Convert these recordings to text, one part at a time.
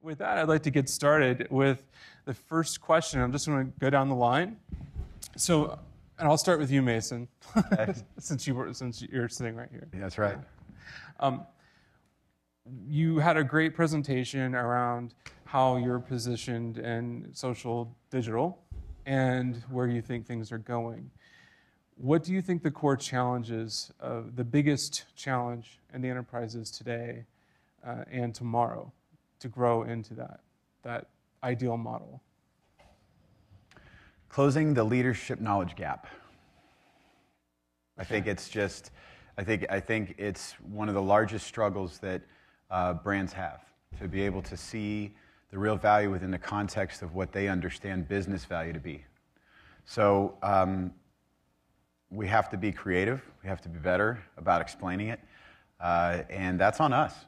With that, I'd like to get started with the first question. I'm just going to go down the line. So, and I'll start with you, Mason, since you're sitting right here. Yeah, that's right. You had a great presentation around how you're positioned in social digital and where you think things are going. What do you think the core challenges, the biggest challenge in the enterprises today and tomorrow to grow into that ideal model? Closing the leadership knowledge gap. I think it's just, I think it's one of the largest struggles that brands have, to be able to see the real value within the context of what they understand business value to be. So we have to be creative, we have to be better about explaining it, and that's on us,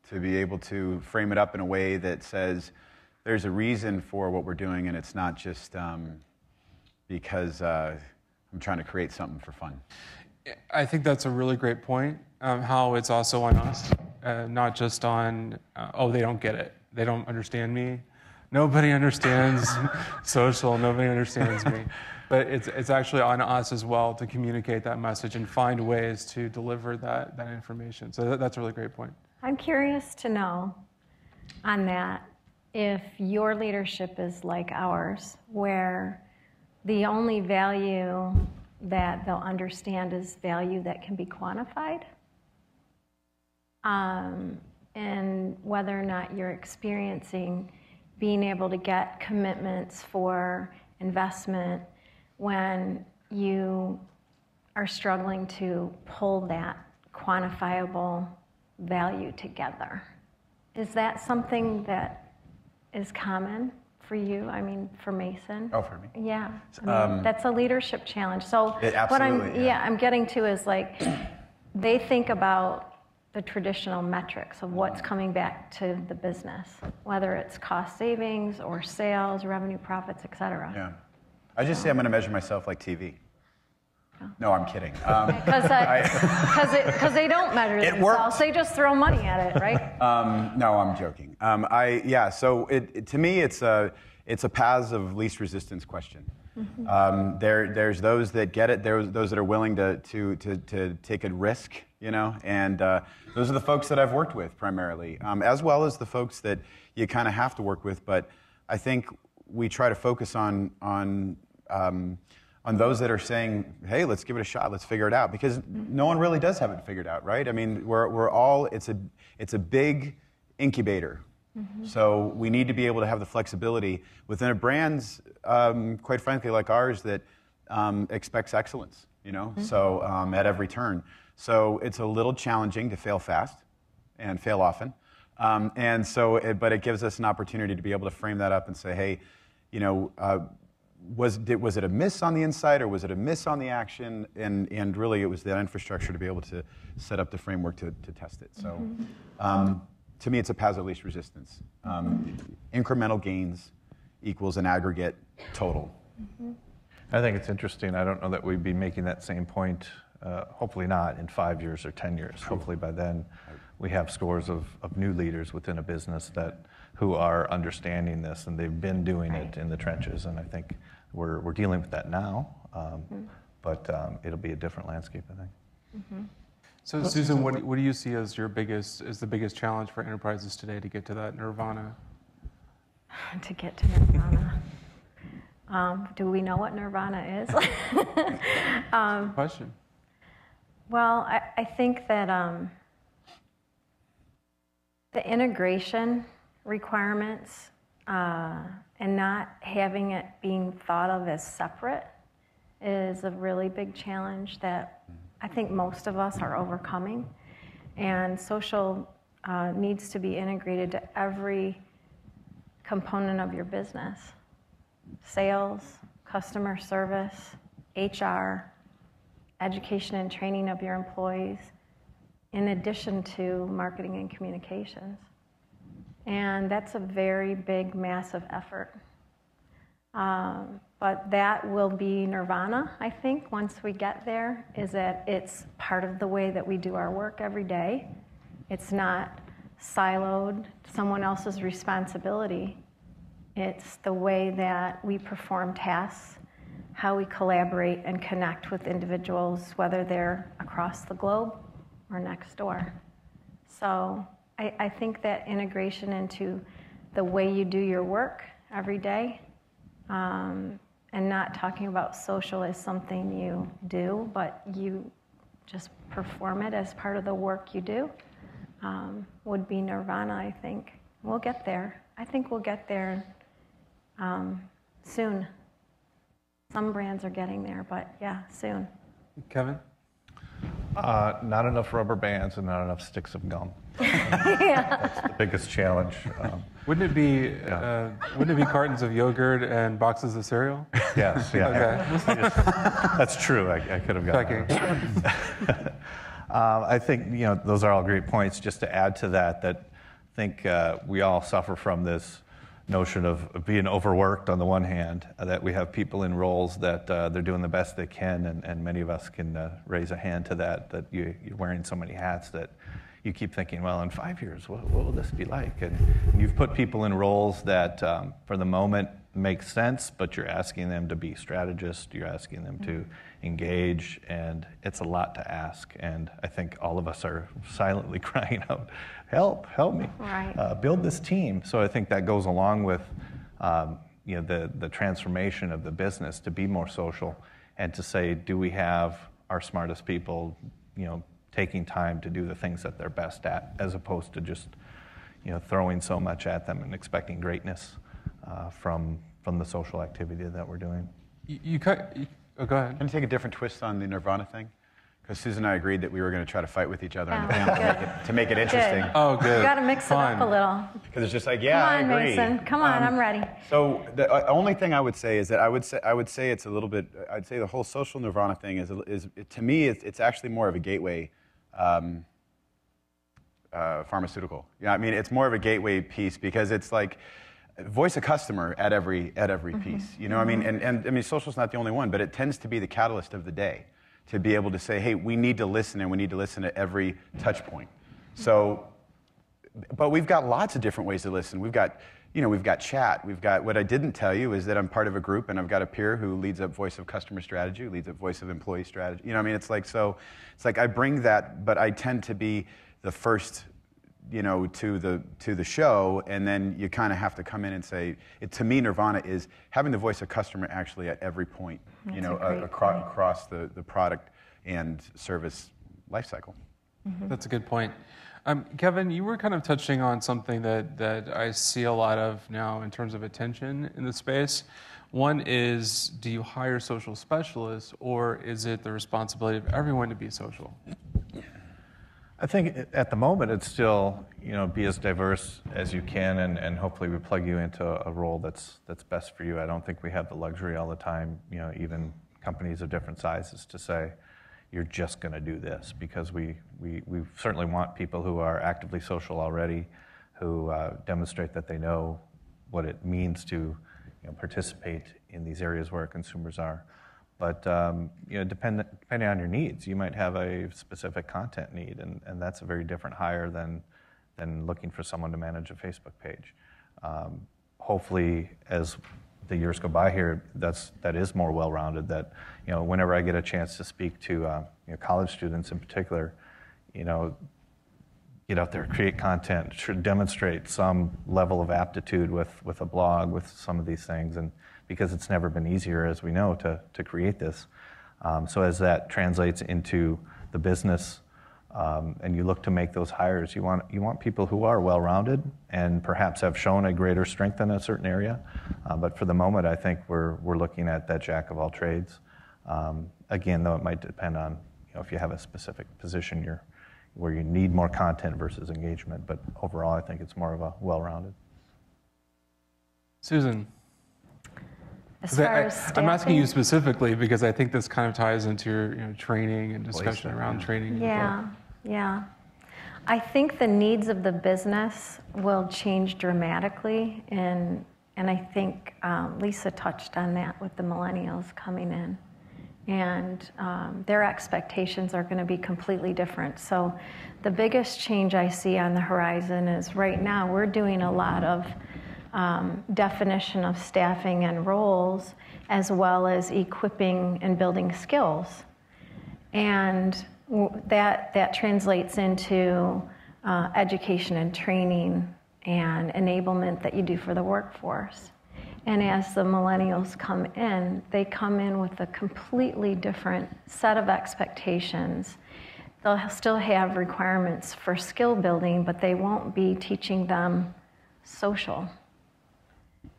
to be able to frame it up in a way that says there's a reason for what we're doing, and it's not just because I'm trying to create something for fun. I think that's a really great point, how it's also on us, not just on, oh, they don't get it. They don't understand me. Nobody understands social. Nobody understands me. But it's actually on us as well to communicate that message and find ways to deliver that information. So that's a really great point. I'm curious to know on that if your leadership is like ours, where the only value that they'll understand is value that can be quantified, and whether or not you're experiencing being able to get commitments for investment when you are struggling to pull that quantifiable value together. Is that something that is common for you? I mean, for Mason? Oh, for me? Yeah. I mean, that's a leadership challenge. So what I'm getting to is like, they think about the traditional metrics of what's coming back to the business, whether it's cost savings or sales, revenue, profits, et cetera. Yeah. I just say I'm going to measure myself like TV. No, I'm kidding. Because they don't measure themselves. They just throw money at it, right? No, I'm joking. So to me, it's a paths of least resistance question. Mm-hmm. There's those that get it. There's those that are willing to take a risk, and those are the folks that I've worked with primarily, as well as the folks that you kind of have to work with. But I think we try to focus on those that are saying, hey, let's give it a shot, let's figure it out, because no one really does have it figured out, right? I mean, we're all, it's a big incubator. Mm-hmm. So we need to be able to have the flexibility within a brand, quite frankly, like ours, that expects excellence, mm-hmm. So at every turn. So it's a little challenging to fail fast and fail often. But it gives us an opportunity to be able to frame that up and say, hey, was it a miss on the inside, or was it a miss on the action? And really, it was that infrastructure to be able to set up the framework to test it. So to me, it's a path of least resistance. Incremental gains equals an aggregate total. Mm-hmm. I think it's interesting. I don't know that we'd be making that same point, hopefully not in 5 years or 10 years. Sure. Hopefully by then we have scores of new leaders within a business who are understanding this, and they've been doing it in the trenches, and I think we're dealing with that now, but it'll be a different landscape, I think. Mm-hmm. So Susan, what do you see as the biggest challenge for enterprises today to get to that nirvana? To get to nirvana. Do we know what nirvana is? Question. Well, I think that the integration requirements and not having it being thought of as separate is a really big challenge that I think most of us are overcoming. And social needs to be integrated to every component of your business. Sales, customer service, HR, education and training of your employees, in addition to marketing and communications. And that's a very big, massive effort. But that will be nirvana, I think, once we get there, is that it's part of the way that we do our work every day. It's not siloed, someone else's responsibility. It's the way that we perform tasks, how we collaborate and connect with individuals, whether they're across the globe or next door. So I think that integration into the way you do your work every day, and not talking about social as something you do, but you just perform it as part of the work you do, would be nirvana, I think. We'll get there. I think we'll get there soon. Some brands are getting there, but yeah, soon. Kevin? Not enough rubber bands and not enough sticks of gum. Yeah. That's the biggest challenge. Wouldn't it be cartons of yogurt and boxes of cereal? Yes, yeah. Okay. That's true. I could have gotten that. I think those are all great points. Just to add to that, I think we all suffer from this notion of being overworked on the one hand, that we have people in roles that they're doing the best they can, and many of us can raise a hand to that you're wearing so many hats that you keep thinking, well, in 5 years, what will this be like? And you've put people in roles that for the moment make sense, but you're asking them to be strategists, you're asking them to engage, and it's a lot to ask. And I think all of us are silently crying out, help me, Right. Build this team. So I think that goes along with the transformation of the business to be more social and to say, do we have our smartest people, taking time to do the things that they're best at, as opposed to just, throwing so much at them and expecting greatness from the social activity that we're doing. Oh, go ahead. Can I take a different twist on the nirvana thing? Because Susan and I agreed that we were going to try to fight with each other on the panel to make it interesting. Good. Oh, good. You got to mix it up a little. Because it's just like, yeah, Come on, I agree. Mason. Come on, I'm ready. So the only thing I would say is that I would say it's a little bit. I'd say the whole social nirvana thing is to me it's actually more of a gateway pharmaceutical. Yeah, I mean it's more of a gateway piece because it's like voice a customer at every piece. I mean, and I mean social's not the only one, but it tends to be the catalyst of the day to be able to say, hey, we need to listen, and we need to listen at every touch point. So, but we've got lots of different ways to listen. We've got chat. We've got, what I didn't tell you is that I'm part of a group, and I've got a peer who leads up voice of customer strategy, who leads up voice of employee strategy. I mean, it's like I bring that, but I tend to be the first, to the show, and then you kind of have to come in and say, to me, nirvana is having the voice of customer actually at every point, across the product and service life cycle. That's a good point. Kevin, you were kind of touching on something that I see a lot of now in terms of attention in the space. One is, do you hire social specialists, or is it the responsibility of everyone to be social? I think at the moment it's still, be as diverse as you can, and hopefully we plug you into a role that's best for you. I don't think we have the luxury all the time, even companies of different sizes, to say, you're just going to do this, because we certainly want people who are actively social already, who demonstrate that they know what it means to participate in these areas where consumers are. But depending on your needs, you might have a specific content need, and that's a very different hire than looking for someone to manage a Facebook page. Hopefully, as the years go by here, that is more well-rounded. That whenever I get a chance to speak to college students in particular, get out there, create content, should demonstrate some level of aptitude with a blog, with some of these things, and because it's never been easier, as we know, to create this. So as that translates into the business, and you look to make those hires, you want people who are well-rounded and perhaps have shown a greater strength in a certain area. But for the moment, I think we're looking at that jack of all trades. Again, though, it might depend on if you have a specific position where you need more content versus engagement. But overall, I think it's more of a well-rounded. Susan. As far as staffing, I'm asking you specifically because I think this kind of ties into your training and discussion around training. Yeah. I think the needs of the business will change dramatically, and I think Lisa touched on that with the millennials coming in. and their expectations are going to be completely different. So the biggest change I see on the horizon is right now we're doing a lot of definition of staffing and roles, as well as equipping and building skills. And that translates into education and training and enablement that you do for the workforce. And as the millennials come in, they come in with a completely different set of expectations. They'll still have requirements for skill building, but they won't be teaching them social.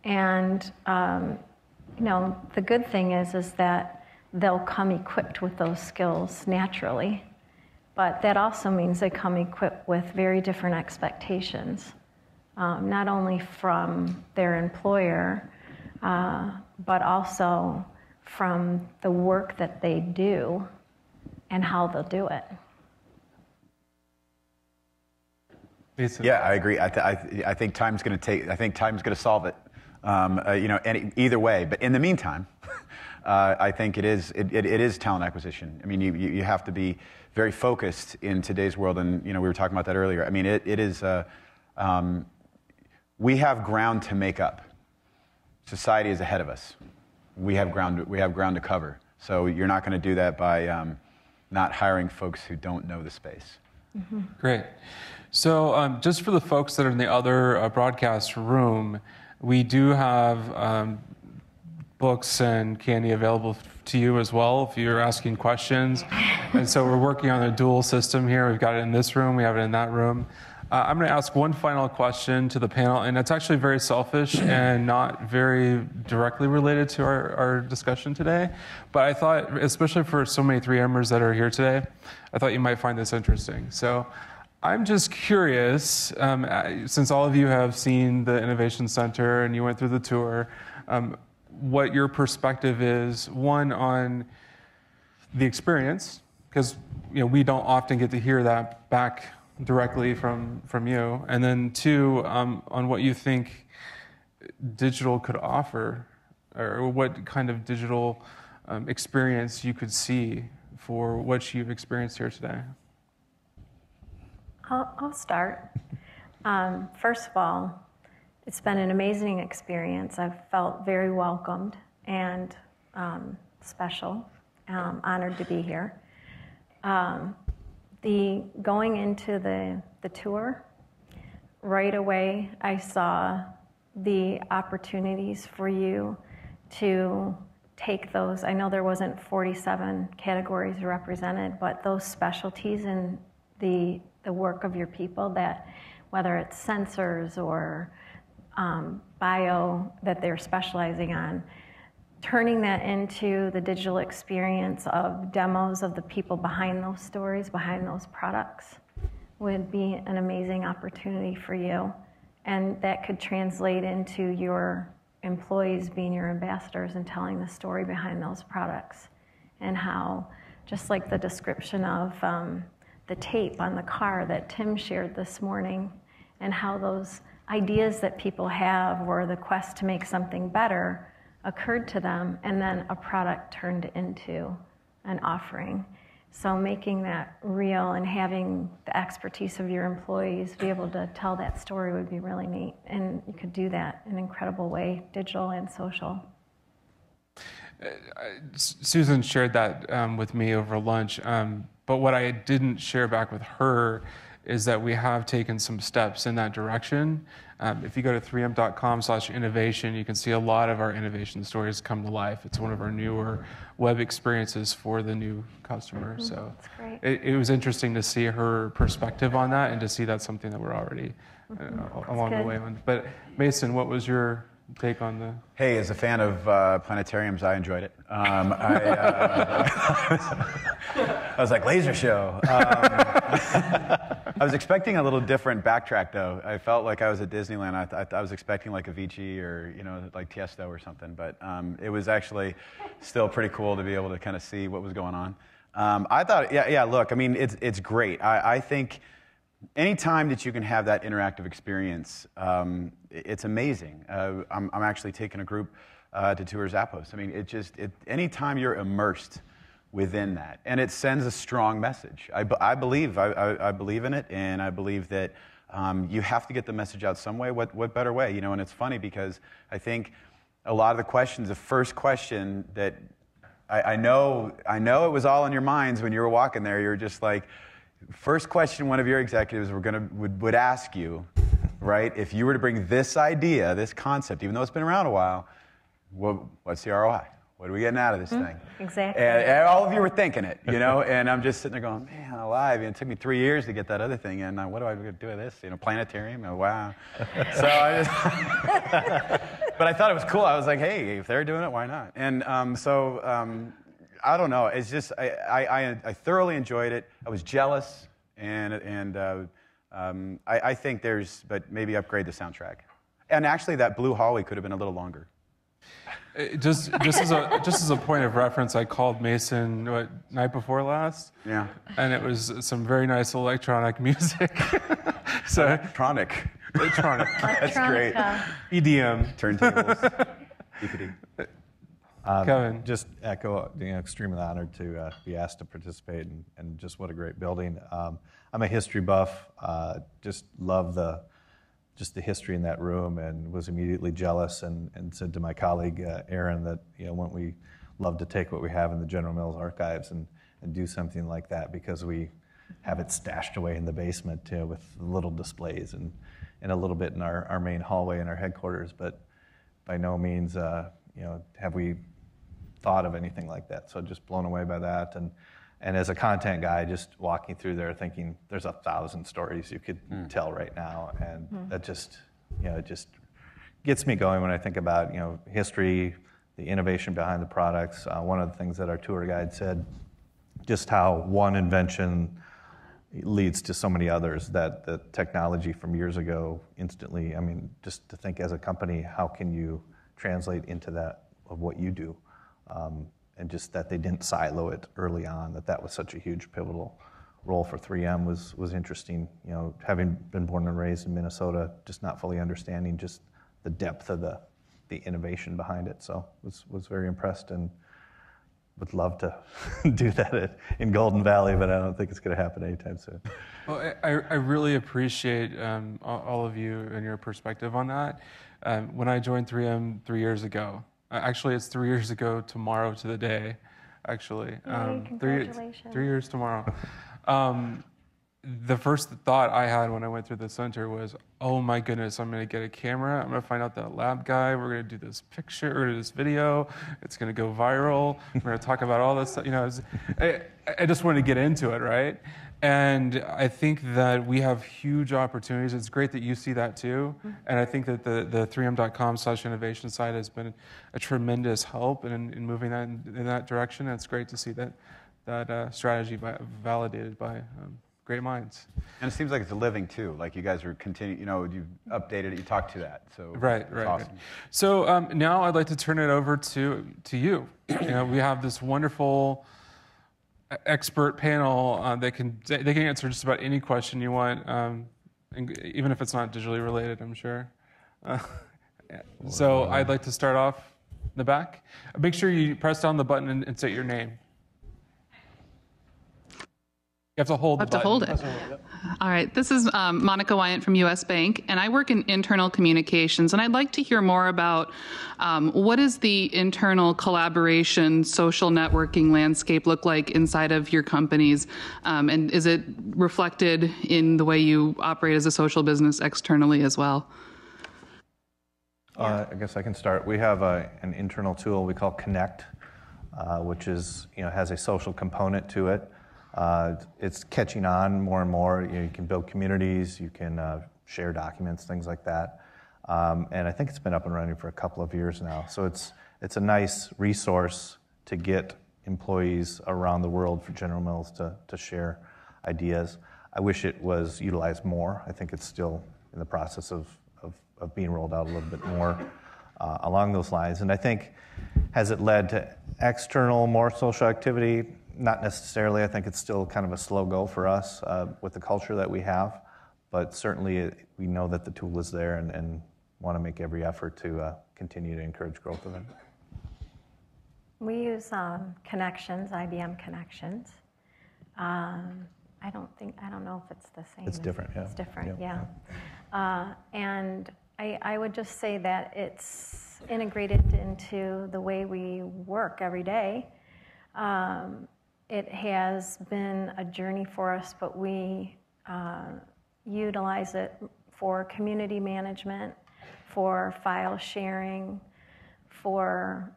And the good thing is that they'll come equipped with those skills naturally, but that also means they come equipped with very different expectations, not only from their employer, but also from the work that they do and how they'll do it. Yeah, I agree. I think time's going to solve it. Either way. But in the meantime, I think it is talent acquisition. I mean, you have to be very focused in today's world, and we were talking about that earlier. I mean, it is. We have ground to make up. Society is ahead of us. We have ground to cover. So you're not going to do that by not hiring folks who don't know the space. Mm-hmm. Great. So just for the folks that are in the other broadcast room, we do have books and candy available to you as well if you're asking questions. And so we're working on a dual system here. We've got it in this room. We have it in that room. I'm going to ask one final question to the panel, and it's actually very selfish and not very directly related to our discussion today. But I thought, especially for so many 3Mers that are here today, I thought you might find this interesting. So I'm just curious, since all of you have seen the Innovation Center and you went through the tour, what your perspective is, one, on the experience, because we don't often get to hear that back directly from you, and then two, on what you think digital could offer, or what kind of digital experience you could see for what you've experienced here today. I'll start. First of all, it's been an amazing experience. I've felt very welcomed and special, honored to be here. Going into the tour, right away I saw the opportunities for you to take those. I know there wasn't 47 categories represented, but those specialties in the work of your people, that whether it's sensors or bio that they're specializing on, turning that into the digital experience of demos of the people behind those stories, behind those products, would be an amazing opportunity for you. And that could translate into your employees being your ambassadors and telling the story behind those products. And how, just like the description of the tape on the car that Tim shared this morning, and how those ideas that people have, or the quest to make something better, occurred to them, and then a product turned into an offering. So making that real and having the expertise of your employees be able to tell that story would be really neat. And you could do that in an incredible way, digital and social. Susan shared that with me over lunch, but what I didn't share back with her is that we have taken some steps in that direction. If you go to 3m.com/innovation, you can see a lot of our innovation stories come to life. It's one of our newer web experiences for the new customer. Mm-hmm. So it was interesting to see her perspective on that, and to see that's something that we're already along the way on. But Mason, what was your take on the... Hey, as a fan of planetariums, I enjoyed it. I was like, laser show. I was expecting a little different backtrack, though. I felt like I was at Disneyland. I was expecting like Avicii or, like Tiesto or something. But it was actually still pretty cool to be able to kind of see what was going on. I thought, look, I mean, it's great. I think anytime that you can have that interactive experience, it's amazing. I'm actually taking a group to tour Zappos. I mean, anytime you're immersed within that, and it sends a strong message. I believe in it, and I believe that you have to get the message out some way. What better way, And it's funny because I think a lot of the questions, the first question that I know it was all in your minds when you were walking there. You're just like, first question one of your executives would ask you, right? If you were to bring this idea, this concept, even though it's been around a while, what's the ROI? What are we getting out of this thing? Exactly. And all of you were thinking it, And I'm just sitting there going, man, alive. It took me 3 years to get that other thing in. What do I do with this? Planetarium? Oh, wow. So I just, but I thought it was cool. I was like, hey, if they're doing it, why not? And I don't know. It's just I thoroughly enjoyed it. I was jealous, and I think but maybe upgrade the soundtrack. And actually, that blue hallway could have been a little longer. Just as a point of reference, I called Mason night before last. Yeah. And it was some very nice electronic music. So Electronic. That's great. EDM. Turntables. DVD. Kevin. Just echo, extremely honored to be asked to participate, and just what a great building. I'm a history buff. Just love the history in that room, and was immediately jealous, and said to my colleague Aaron that wouldn't we love to take what we have in the General Mills archives and do something like that, because we have it stashed away in the basement with little displays and a little bit in our main hallway in our headquarters, but by no means have we thought of anything like that. So just blown away by that, and as a content guy, just walking through there thinking there's 1,000 stories you could tell right now, and that just, it just gets me going when I think about, history, the innovation behind the products. One of the things that our tour guide said, just how one invention leads to so many others, that the technology from years ago instantly, just to think as a company, how can you translate into that of what you do? And just that they didn't silo it early on, that was such a huge pivotal role for 3M was interesting. Having been born and raised in Minnesota, just not fully understanding just the depth of the innovation behind it. So was very impressed, and would love to do that in Golden Valley, but I don't think it's going to happen anytime soon. Well, I really appreciate all of you and your perspective on that. When I joined 3M 3 years ago, actually, it's 3 years ago tomorrow to the day, actually. Yay, congratulations. 3 years tomorrow. The first thought I had when I went through the center was, oh my goodness, I'm going to get a camera. I'm going to find out that lab guy. We're going to do this picture, we're going to do this video. It's going to go viral. We're going to talk about all this stuff. I just wanted to get into it, right? And I think that we have huge opportunities. It's great that you see that too. And I think that the 3m.com/innovation site has been a tremendous help in moving that in that direction. And it's great to see that strategy validated by great minds. And it seems like it's a living too. Like you guys are continuing, you've updated it, you talked to that. So right. Awesome. So now I'd like to turn it over to you. We have this wonderful expert panel they can answer just about any question you want, even if it's not digitally related, I'm sure. So I'd like to start off in the back. Make sure you press down the button and say your name. You have to hold the button. Hold it. All right. This is Monica Wyant from U.S. Bank, and I work in internal communications. And I'd like to hear more about what does the internal collaboration, social networking landscape look like inside of your companies? And is it reflected in the way you operate as a social business externally as well? I guess I can start. We have an internal tool we call Connect, which is has a social component to it. It's catching on more and more. You can build communities, you can share documents, things like that. And I think it's been up and running for a couple of years now. So it's a nice resource to get employees around the world for General Mills to share ideas. I wish it was utilized more. I think it's still in the process of being rolled out a little bit more along those lines. And I think, has it led to external, more social activity? Not necessarily. I think it's still kind of a slow go for us with the culture that we have, but certainly we know that the tool is there and want to make every effort to continue to encourage growth of it. We use Connections, IBM Connections. I don't know if it's the same. It's different, yeah. It's different, Yeah. And I would just say that it's integrated into the way we work every day. It has been a journey for us, but we utilize it for community management, for file sharing, for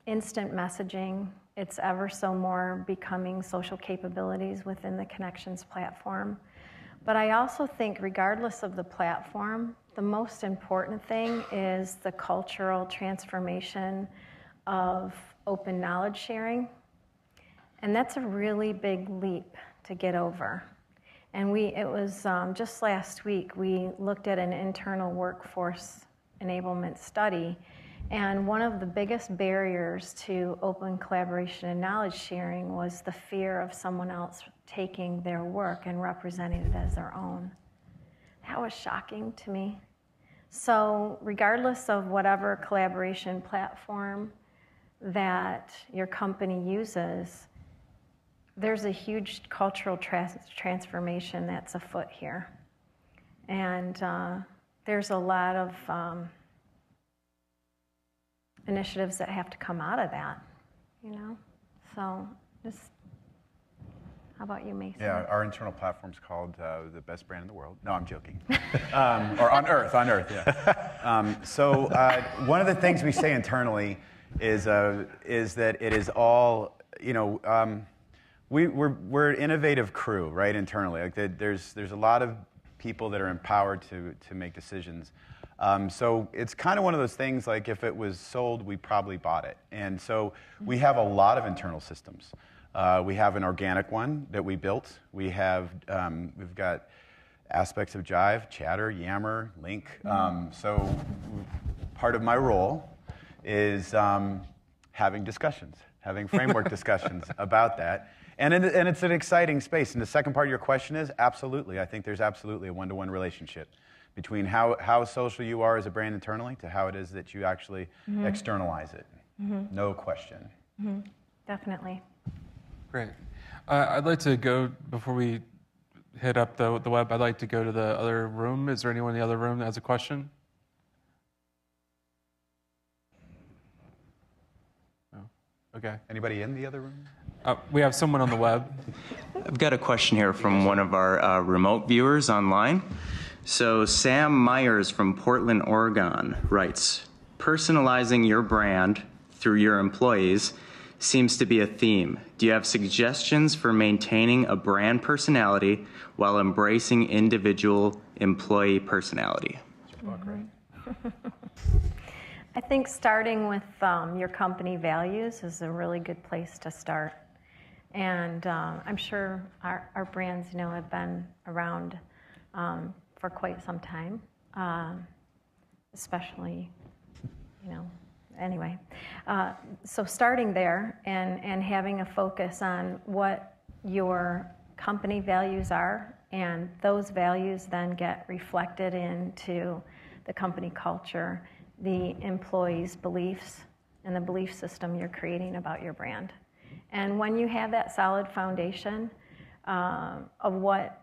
instant messaging. It's ever so more becoming social capabilities within the Connections platform. But I also think regardless of the platform, the most important thing is the cultural transformation of open knowledge sharing. And that's a really big leap to get over. And it was just last week, we looked at an internal workforce enablement study. And one of the biggest barriers to open collaboration and knowledge sharing was the fear of someone else taking their work and representing it as their own. That was shocking to me. So regardless of whatever collaboration platform that your company uses, there's a huge cultural transformation that's afoot here. And there's a lot of initiatives that have to come out of that, So just, how about you, Mason? Yeah, our internal platform's called the best brand in the world. No, I'm joking. Or on Earth, yeah. So one of the things we say internally is that it is all, we're an innovative crew, right, internally. Like there's a lot of people that are empowered to make decisions. So it's kind of one of those things, like if it was sold, we probably bought it. And so we have a lot of internal systems. We have an organic one that we built. We've got aspects of Jive, Chatter, Yammer, Link. So part of my role is having discussions, having framework discussions about that. And it's an exciting space. And the second part of your question is, absolutely. I think there's absolutely a one-to-one relationship between how social you are as a brand internally to how it is that you actually externalize it. No question. Definitely. Great. I'd like to go, before we hit up the web, I'd like to go to the other room. Is there anyone in the other room that has a question? No. Okay. Anybody in the other room? We have someone on the web. I've got a question here from one of our remote viewers online. So Sam Myers from Portland, Oregon writes, personalizing your brand through your employees seems to be a theme. Do you have suggestions for maintaining a brand personality while embracing individual employee personality? I think starting with your company values is a really good place to start. And I'm sure our brands, have been around for quite some time, especially, anyway. So starting there and having a focus on what your company values are, and those values then get reflected into the company culture, the employees' beliefs, and the belief system you're creating about your brand. And when you have that solid foundation of what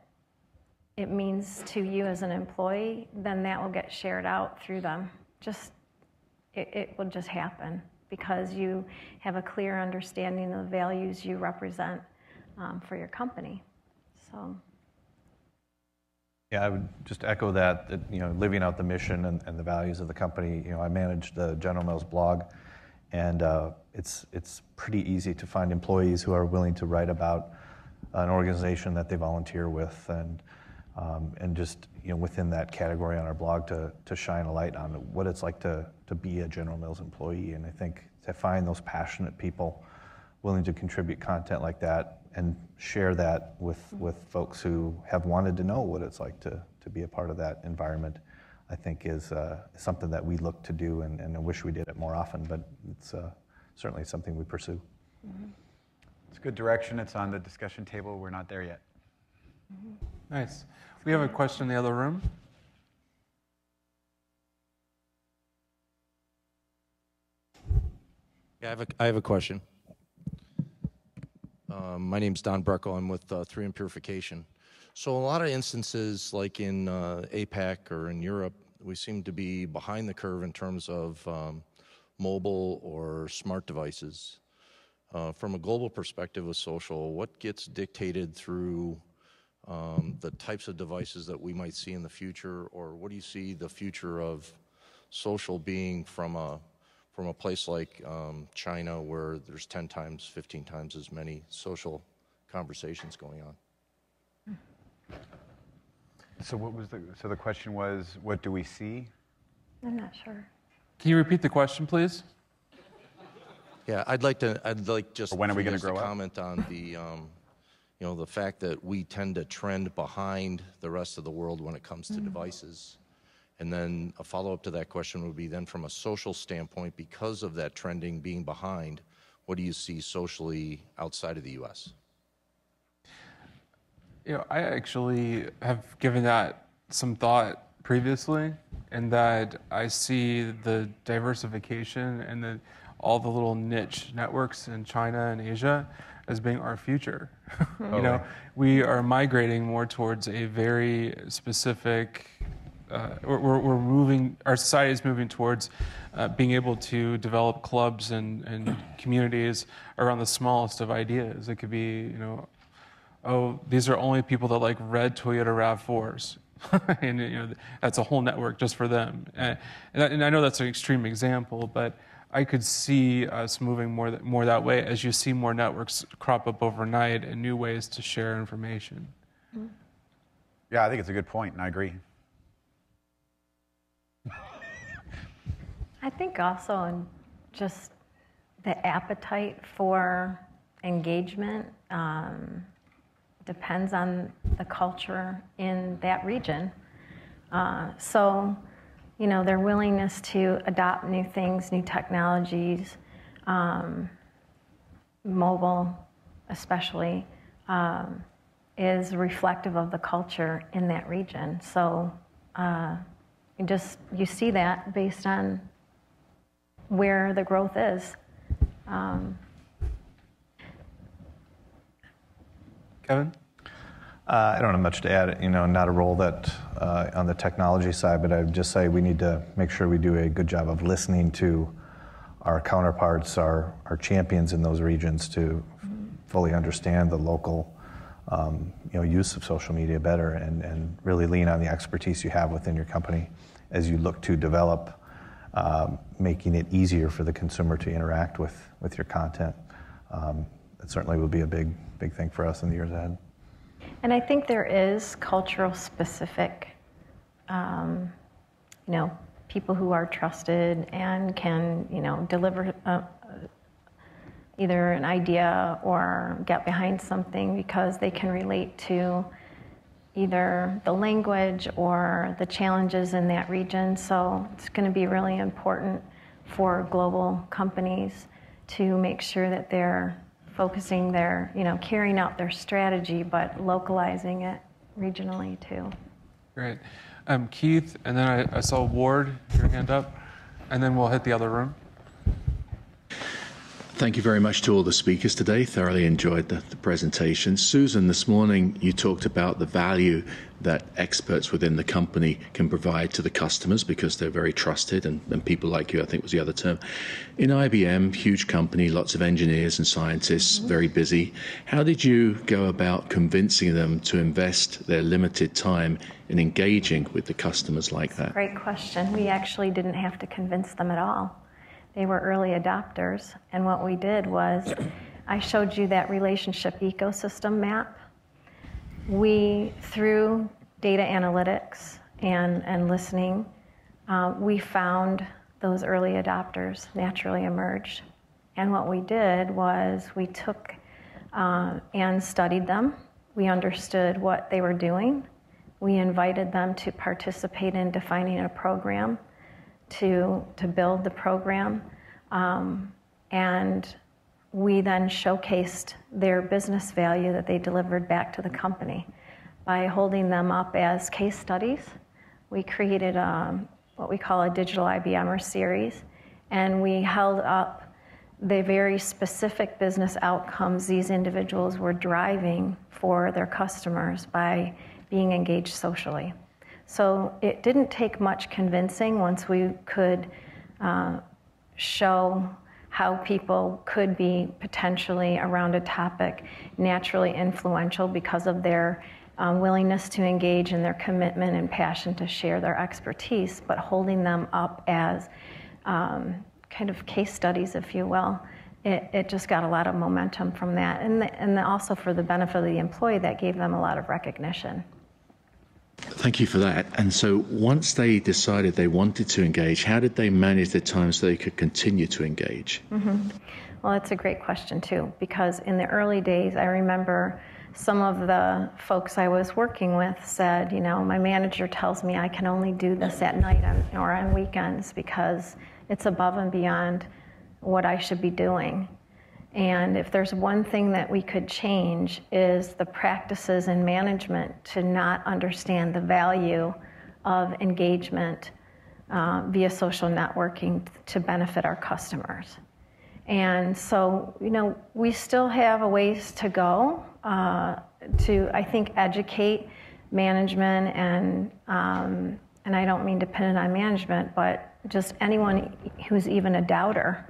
it means to you as an employee, then that will get shared out through them. It will just happen because you have a clear understanding of the values you represent for your company. So. Yeah, I would just echo that, living out the mission and the values of the company. I manage the General Mills blog, and it's pretty easy to find employees who are willing to write about an organization that they volunteer with, and just within that category on our blog to shine a light on what it's like to be a General Mills employee. And I think to find those passionate people willing to contribute content like that and share that with folks who have wanted to know what it's like to be a part of that environment, I think is something that we look to do, and I wish we did it more often, but it's certainly something we pursue. It's good direction. It's on the discussion table. We're not there yet. Nice. We have a question in the other room. Yeah, I have a question. My name's Don Breckel. I'm with 3M Purification. So a lot of instances, like in APAC or in Europe, we seem to be behind the curve in terms of mobile or smart devices. From a global perspective with social, what gets dictated through the types of devices that we might see in the future, or what do you see the future of social being from a place like China, where there's 10 times, 15 times as many social conversations going on? So the question was, what do we see? I'm not sure. Can you repeat the question, please? Yeah, I'd like just Or when are we for you gonna guys to grow up? comment on the the fact that we tend to trend behind the rest of the world when it comes to devices. And then a follow-up to that question would be then from a social standpoint, because of that trending being behind, what do you see socially outside of the U.S.? I actually have given that some thought previously, and that I see the diversification and all the little niche networks in China and Asia as being our future. We are migrating more towards a very specific. We're moving. Our society is moving towards being able to develop clubs and communities around the smallest of ideas. It could be, these are only people that like red Toyota RAV4s, and that's a whole network just for them. And I know that's an extreme example, but I could see us moving more that way as you see more networks crop up overnight and new ways to share information. Yeah, I think it's a good point, and I agree. I think also in just the appetite for engagement depends on the culture in that region. So, their willingness to adopt new things, new technologies, mobile especially, is reflective of the culture in that region. So you see that based on where the growth is. Kevin? I don't have much to add. Not a role that on the technology side, but I would just say we need to make sure we do a good job of listening to our counterparts, our champions in those regions, to fully understand the local use of social media better, and really lean on the expertise you have within your company as you look to develop, making it easier for the consumer to interact with your content. That certainly will be a big thing for us in the years ahead. And I think there is cultural specific, people who are trusted and can, deliver either an idea or get behind something because they can relate to either the language or the challenges in that region. So it's going to be really important for global companies to make sure that they're focusing their, carrying out their strategy, but localizing it regionally too. Great. Keith, and then I saw Ward, your hand up, and then we'll hit the other room. Thank you very much to all the speakers today. Thoroughly enjoyed the presentation. Susan, this morning you talked about the value that experts within the company can provide to the customers because they're very trusted, and people like you, I think was the other term. In IBM, huge company, lots of engineers and scientists, very busy. How did you go about convincing them to invest their limited time in engaging with the customers like that? Great question. We actually didn't have to convince them at all. They were early adopters, and what we did was, I showed you that relationship ecosystem map. We, through data analytics and listening, we found those early adopters naturally emerged. And what we did was we took and studied them. We understood what they were doing. We invited them to participate in defining a program to build the program, and we then showcased their business value that they delivered back to the company by holding them up as case studies. We created what we call a digital IBMer series, and we held up the very specific business outcomes these individuals were driving for their customers by being engaged socially. So it didn't take much convincing once we could show how people could be potentially around a topic naturally influential because of their willingness to engage and their commitment and passion to share their expertise, but holding them up as kind of case studies, if you will. It just got a lot of momentum from that. And also for the benefit of the employee, that gave them a lot of recognition. Thank you for that. And so once they decided they wanted to engage, how did they manage their time so they could continue to engage? Mm-hmm. Well, that's a great question, too, because in the early days, I remember some of the folks I was working with said, you know, my manager tells me I can only do this at night or on weekends because it's above and beyond what I should be doing. And if there's one thing that we could change is the practices in management to not understand the value of engagement via social networking to benefit our customers. And so, you know, we still have a ways to go to, I think, educate management and I don't mean dependent on management, but just anyone who's even a doubter.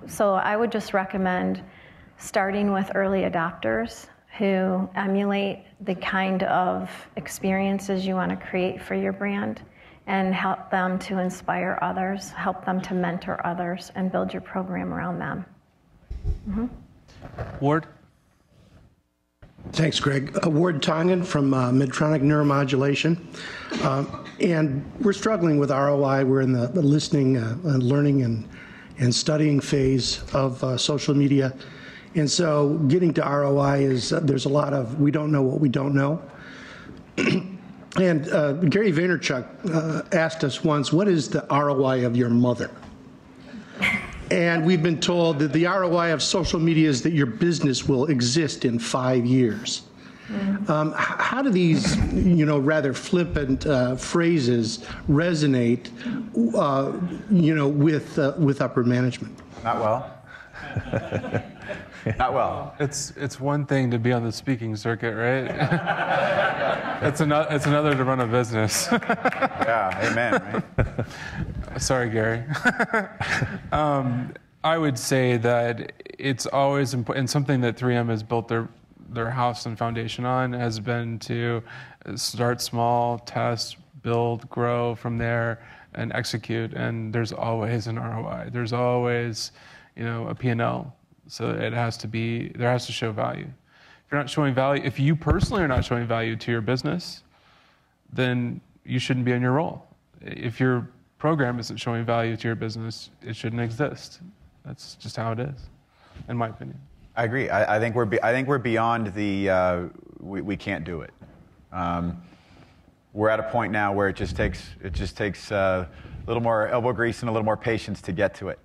So I would just recommend starting with early adopters who emulate the kind of experiences you want to create for your brand and help them to inspire others, help them to mentor others, and build your program around them. Mm-hmm. Ward? Thanks, Greg. Ward Tongan from Medtronic Neuromodulation. And we're struggling with ROI. We're in the listening, learning, and studying phase of social media. And so getting to ROI is, there's a lot of, we don't know what we don't know. And Gary Vaynerchuk asked us once, what is the ROI of your mother? And we've been told that the ROI of social media is that your business will exist in 5 years. How do these, you know, rather flippant phrases resonate, you know, with upper management? Not well. Not well. It's one thing to be on the speaking circuit, right? it's another to run a business. Yeah, amen, right? Sorry, Gary. I would say that it's always important, and something that 3M has built their house and foundation on has been to start small, test, build, grow from there, and execute. And there's always an ROI. There's always, you know, a P&L. So it has to be, there has to show value. If you're not showing value, if you personally are not showing value to your business, then you shouldn't be in your role. If your program isn't showing value to your business, it shouldn't exist. That's just how it is, in my opinion. I agree. I think we're beyond the we can't do it. We're at a point now where it just takes a little more elbow grease and a little more patience to get to it.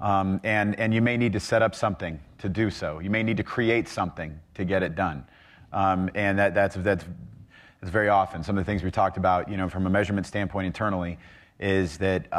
And you may need to set up something to do so. You may need to create something to get it done. And that's very often some of the things we talked about, you know, from a measurement standpoint internally, is that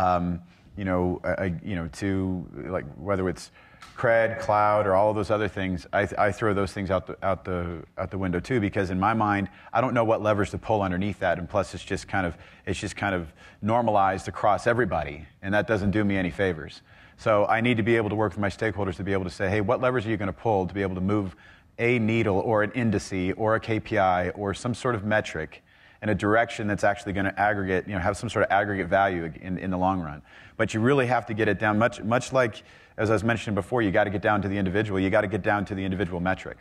to like whether it's cred, cloud, or all of those other things, I throw those things out the window too, because in my mind, I don't know what levers to pull underneath that, and plus it's just kind of normalized across everybody, and that doesn't do me any favors. So I need to be able to work with my stakeholders to be able to say, hey, what levers are you going to pull to be able to move a needle or an indice or a KPI or some sort of metric in a direction that's actually going to aggregate, you know, have some sort of aggregate value in the long run. But you really have to get it down, much like, as I was mentioning before, you got to get down to the individual. You got to get down to the individual metric.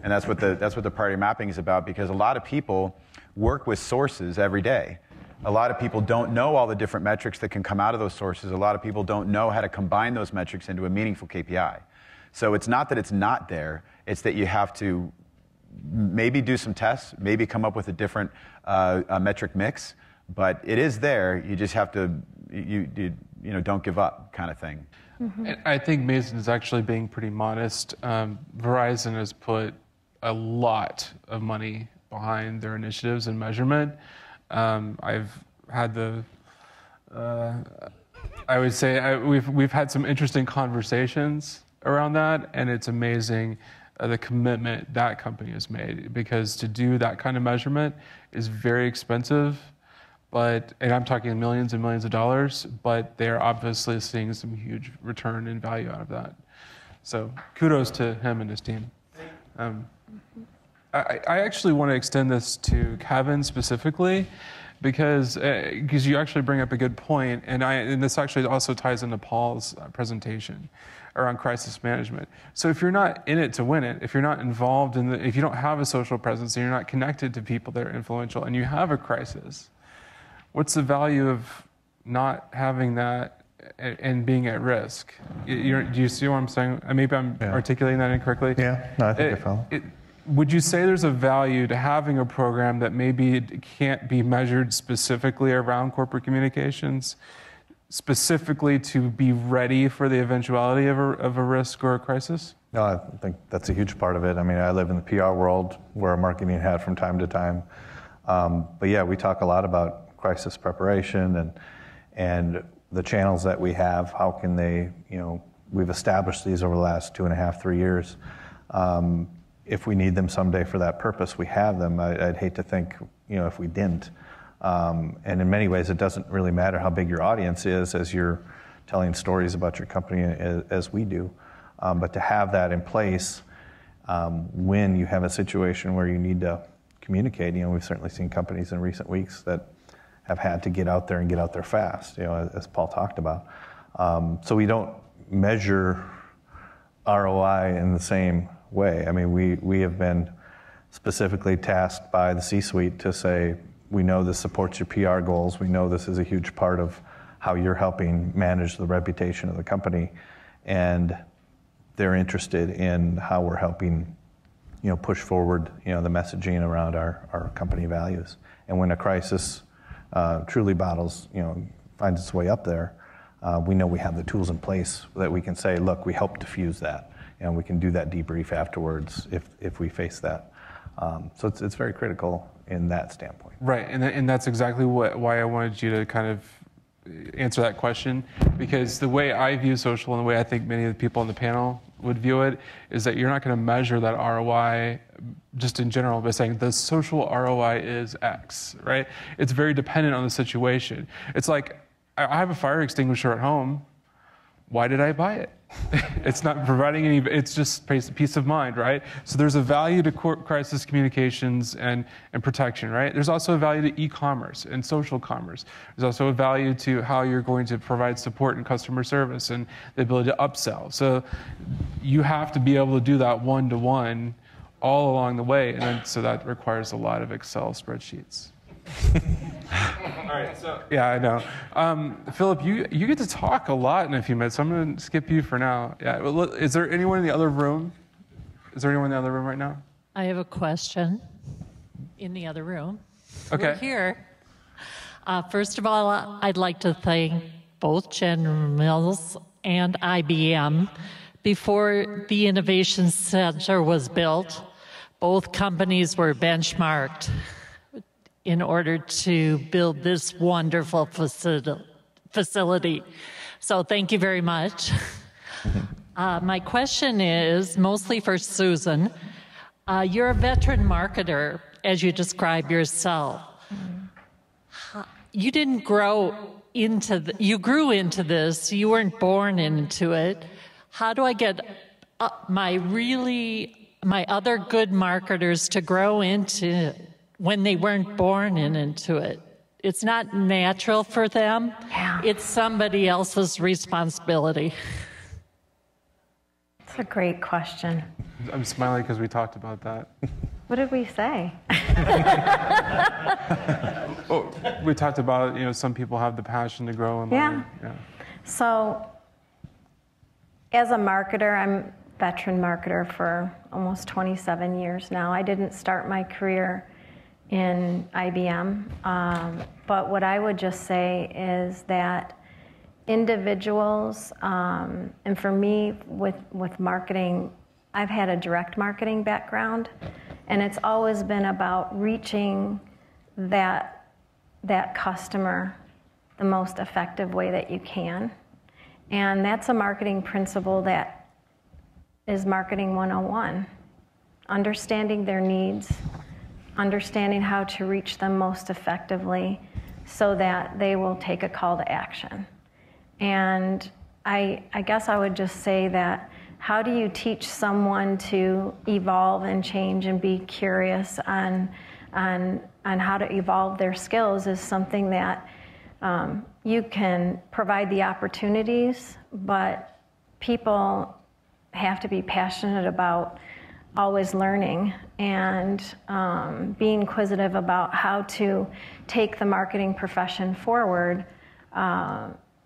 And that's what the priority mapping is about, because a lot of people work with sources every day. A lot of people don't know all the different metrics that can come out of those sources. A lot of people don't know how to combine those metrics into a meaningful KPI. So it's not that it's not there, it's that you have to maybe do some tests, maybe come up with a different metric mix, but it is there. You just have to, you know, don't give up kind of thing. Mm-hmm. I think Mason is actually being pretty modest. Verizon has put a lot of money behind their initiatives and measurement. I've had the I would say we've had some interesting conversations around that, and it's amazing the commitment that company has made, because to do that kind of measurement is very expensive, and I'm talking millions and millions of dollars, but they're obviously seeing some huge return and value out of that. So kudos to him and his team. I actually want to extend this to Kevin specifically, because you actually bring up a good point, and this actually also ties into Paul's presentation around crisis management. So if you're not in it to win it, if you're not involved if you don't have a social presence and you're not connected to people that are influential, and you have a crisis, what's the value of not having that and being at risk? Do you see what I'm saying? Maybe I'm articulating that incorrectly. Yeah, no, I think I follow. Would you say there's a value to having a program that maybe can't be measured specifically around corporate communications, specifically to be ready for the eventuality of a risk or a crisis? No, I think that's a huge part of it. I mean, I live in the PR world, wear a marketing hat from time to time. But yeah, we talk a lot about crisis preparation and the channels that we have. How can they, we've established these over the last 2.5, 3 years. If we need them someday for that purpose, we have them. I'd hate to think, if we didn't. And in many ways, it doesn't really matter how big your audience is as you're telling stories about your company as we do. But to have that in place when you have a situation where you need to communicate, we've certainly seen companies in recent weeks that have had to get out there and get out there fast, as Paul talked about. So we don't measure ROI in the same way. I mean, we have been specifically tasked by the C-suite to say, we know this supports your PR goals. We know this is a huge part of how you're helping manage the reputation of the company. And they're interested in how we're helping, push forward, the messaging around our company values. And when a crisis truly finds its way up there, we know we have the tools in place that we can say, look, we help diffuse that. And we can do that debrief afterwards if we face that. So it's very critical in that standpoint. Right, and that's exactly why I wanted you to kind of answer that question, because the way I view social and the way I think many of the people on the panel would view it is that you're not going to measure that ROI just in general by saying the social ROI is X, right? It's very dependent on the situation. It's like, I have a fire extinguisher at home. Why did I buy it? It's not providing any, it's just peace of mind, right? So there's a value to crisis communications and protection, right? There's also a value to e-commerce and social commerce. There's also a value to how you're going to provide support and customer service and the ability to upsell. So you have to be able to do that one-to-one all along the way, and so that requires a lot of Excel spreadsheets. All right, so yeah, I know. Philip, you get to talk a lot in a few minutes, so I'm going to skip you for now. Yeah, well, is there anyone in the other room? Is there anyone in the other room right now? I have a question in the other room. Okay. We're here. First of all, I'd like to thank both General Mills and IBM. Before the Innovation Center was built, both companies were benchmarked in order to build this wonderful facility. So thank you very much. My question is mostly for Susan. You're a veteran marketer, as you describe yourself. You didn't grow into you grew into this. You weren't born into it. How do I get my other good marketers to grow into it when they weren't born into it? It's not natural for them. Yeah. It's somebody else's responsibility. It's a great question. I'm smiling because we talked about that. What did we say? Oh, we talked about, some people have the passion to grow and learn. Yeah. So, as a marketer, I'm a veteran marketer for almost 27 years now. I didn't start my career in IBM, but what I would just say is that individuals, and for me with marketing, I've had a direct marketing background, and it's always been about reaching that customer the most effective way that you can. And that's a marketing principle that is marketing 101. Understanding their needs, understanding how to reach them most effectively so that they will take a call to action. And I guess I would just say that how do you teach someone to evolve and change and be curious on how to evolve their skills is something that you can provide the opportunities, but people have to be passionate about always learning and being inquisitive about how to take the marketing profession forward.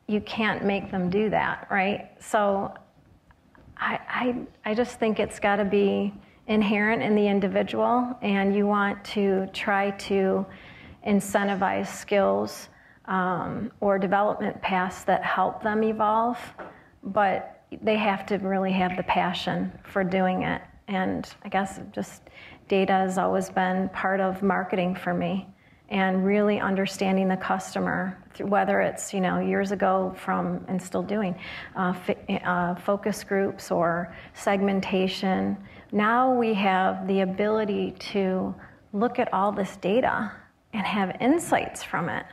You can't make them do that, right? So I just think it's got to be inherent in the individual, and you want to try to incentivize skills or development paths that help them evolve, but they have to really have the passion for doing it. And I guess just data has always been part of marketing for me, and really understanding the customer, whether it's years ago from, and still doing, focus groups or segmentation. Now we have the ability to look at all this data and have insights from it.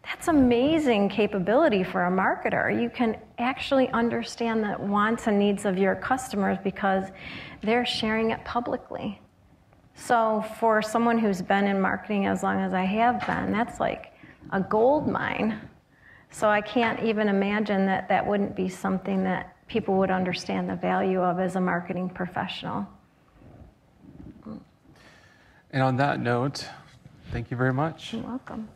That's amazing capability for a marketer. You can actually understand the wants and needs of your customers because they're sharing it publicly. So for someone who's been in marketing as long as I have been, that's like a gold mine. So I can't even imagine that that wouldn't be something that people would understand the value of as a marketing professional. And on that note, thank you very much. You're welcome.